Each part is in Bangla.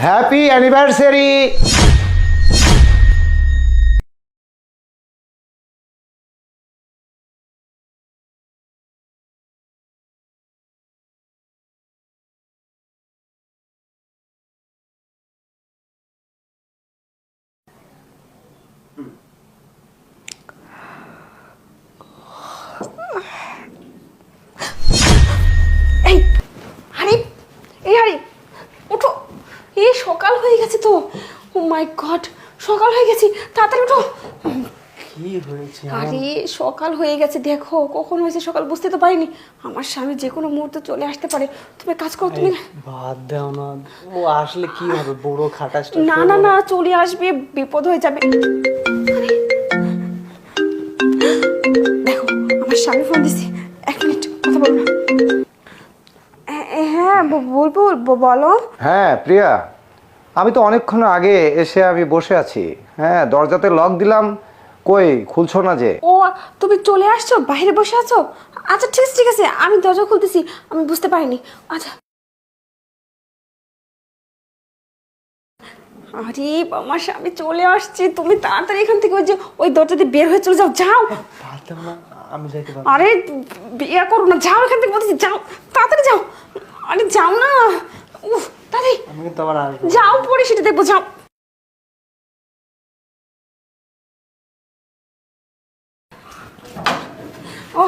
Happy anniversary. এই হারি, এই হারি, উঠো। এই সকাল হয়ে গেছে তো। ও মাই গড, সকাল হয়ে গেছে, তাড়াতাড়ি উঠো। কি হয়েছে? আরে সকাল হয়ে গেছে, দেখো কখন হয়েছে সকাল, বুঝতে তো পারিনি। আমার স্বামী যে কোনো মুহূর্তে চলে আসতে পারে। তুমি কাজ করো, তুমি। বাদ দাও না, ও আসলে কি হবে, বড় খাটাসটা। না না না, চলে আসবে, বিপদ হয়ে যাবে। আরে, দেখো আমার স্বামী ফোন দিছে, 1 মিনিট কথা বলবো না। হ্যাঁ বুলবুল, বলো। হ্যাঁ প্রিয়া, আমি তো অনেকক্ষণ আগে এসে আমি বসে আছি। হ্যাঁ, দরজাতে লক দিলাম, কই খুলছো না যে? ও, তুমি চলে আসছো, বাইরে বসে আছো? আচ্ছা ঠিক আছে, আমি দরজা খুলতেছি, আমি বুঝতে পারিনি। আচ্ছা। আরে আমার স্বামী চলে আসছে, তুমি তাড়াতাড়ি এখান থেকে ওই দরজা দিয়ে বের হয়ে চলে যাও, যাও। বাদ দাও না, আমি যাইতে পারবো। আরে বিয়ে করো না, যাও এখান থেকে বলতেছি, যাও তাড়াতাড়ি যাও। আরে যাও না, উফ তাড়াতাড়ি আমি কিন্তু আবার আসবো। যাও, পরে সেটা দেখবো, যাও। ও,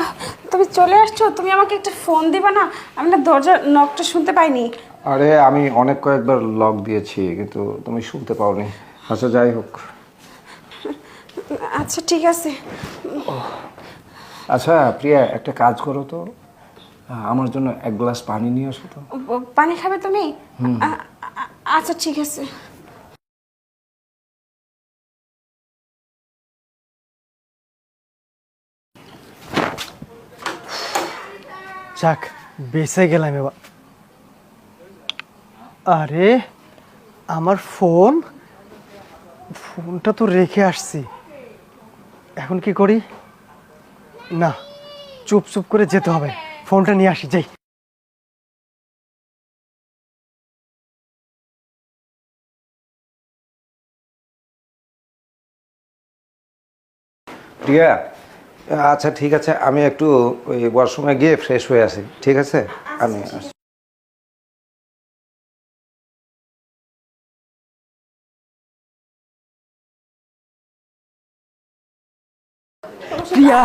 তুমি চলে আসছো, তুমি আমাকে একটা ফোন দিবা না? আমি না দরজার নকটা শুনতে পাইনি। আরে আমি অনেক কয়েকবার লক দিয়েছি, কিন্তু তুমি শুনতে পাওনি। আচ্ছা যাই হোক। আচ্ছা ঠিক আছে। আচ্ছা প্রিয়া, একটা কাজ করো তো, আমার জন্য 1 গ্লাস পানি নিয়ে আসো তো। পানি খাবে তুমি? আচ্ছা ঠিক আছে। যাক, বেঁচে গেলাম এবার। আরে আমার ফোনটা তো রেখে আসছি, এখন কি করি? না, চুপ করে যেতে হবে, ফোনটা নিয়ে আসি, যাই। প্রিয়া, আচ্ছা ঠিক আছে, আমি একটু ওই ওয়াশরুমে গিয়ে ফ্রেশ হয়ে আসি, ঠিক আছে? আমি আসছি। প্রিয়া,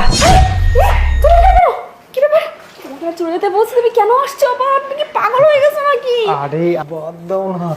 কি ব্যাপার? তোমাকে চলে যেতে বলছি, তুমি কেন আসছো আবার? আপনি কি পাগল হয়ে গেছো নাকি? আরে বাদ দাও না,